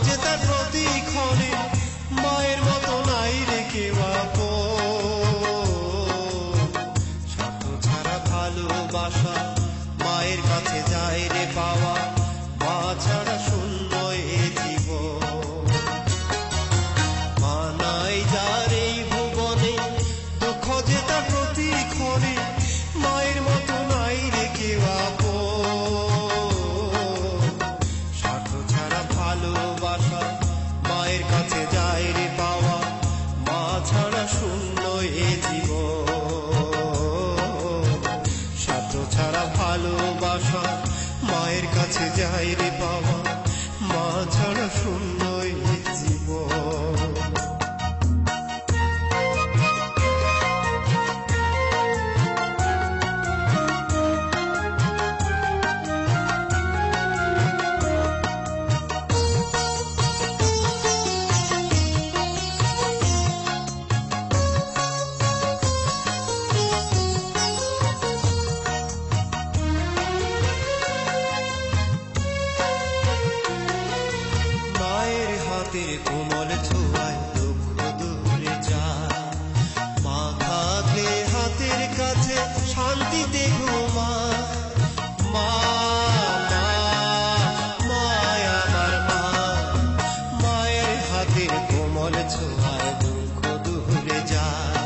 যে তার প্রতিক্ষণে মায়ের মতো নাই রে কেউ আপন। স্বার্থ ছাড়া ভালোবাসা মায়ের কাছে যায় রে পাওয়া, মা ছাড়া শূন্য এ জীবন। মা নাই যার এই ভুবনে, দুঃখ যে তার প্রতিক্ষণে মায়ের মতো নাই রে কেউ আপন। স্বার্থ ছাড়া ভালোবাসা মায়ের কাছে যায় রে পাওয়া, মা ছাড়া শূন্য এ জীবন। স্বার্থ ছাড়া ভালোবাসা মায়ের কাছে যায় রে পাওয়া, মা ছাড়া শূন্য এ জীবন। হাতের কোমল ছোঁয়ায় দুঃখ দূরে যায়, মা থাকলে হাতের কাছে শান্তিতে ঘুমায়। মা মায় আমার মা, মায়ের হাতের কোমল ছোঁয়ায় দুঃখ দূরে যায়,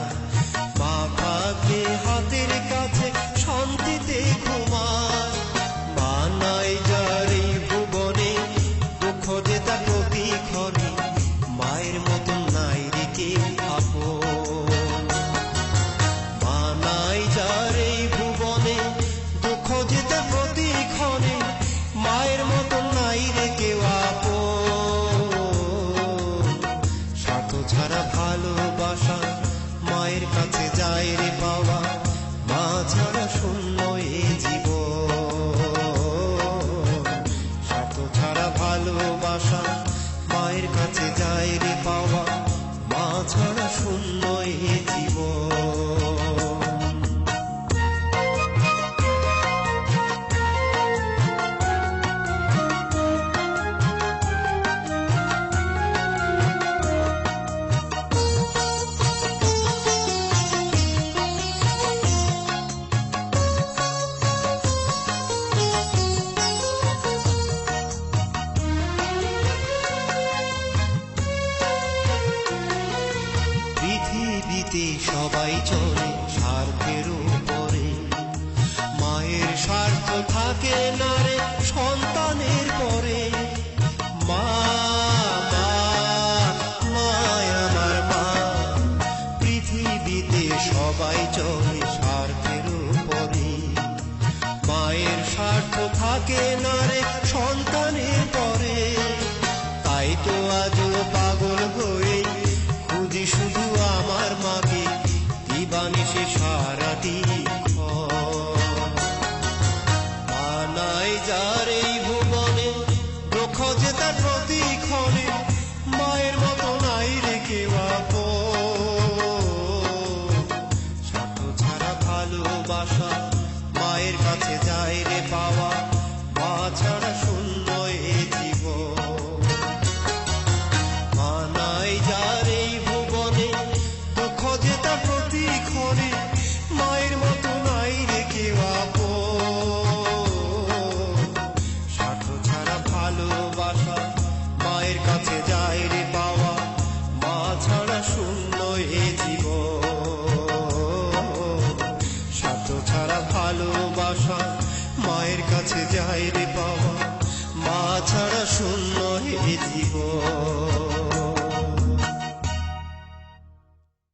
মা থাকলে হাতের কাছে শান্তিতে ঘুমায়। মা নাই যার এই ভুবনে, দুঃখ যে তার প্রতিক্ষণে মায়ের মতন নাই রে কেউ আপন। মা নাই যার এই ভুবনে, দুঃখ যে তার প্রতিক্ষণে মায়ের মতন নাই রে কেউ আপন। স্বার্থ ছাড়া ভালোবাসা মায়ের কাছে যায় রে পাওয়া, মা ছাড়া শূন্য এ জীবন। স্বার্থ ছাড়া ভালোবাসা মায়ের কাছে যায় রে পাওয়া, মা ছাড়া শূন্য এ জীবন। পৃথিবীতে সবাই চলে স্বার্থের উপরে, মায়ের স্বার্থ থাকে না রে সন্তানের পরে। মা মায় আমার মা, পৃথিবীতে সবাই চলে স্বার্থের উপরে, মায়ের স্বার্থ থাকে না রে সন্তানের পরে। তাই তো আজও পাগল হয়ে খুঁজি শুধু আমার মাকে, দিবানিশি সারাটি। মা নাই যার এই ভুবনে, দুঃখ যে তার প্রতিক্ষণে মায়ের মতো নাই রে কেউ আপন। স্বার্থ ছাড়া ভালোবাসা মায়ের কাছে যায় রে পাওয়া, মা ছাড়া শূন্য এ জীবন। মা নাই যার এই ভুবনে, দুঃখ যে তার প্রতিক্ষণে মায়ের মতো নাই রে কেউ আপন। স্বার্থ ছাড়া ভালোবাসা মায়ের কাছে যায় রে পাওয়া, মা ছাড়া শূন্য এ জীবন। স্বার্থ ছাড়া ভালোবাসা মায়ের কাছে যায় রে পাওয়া, মা ছাড়া শূন্য এ জীবন।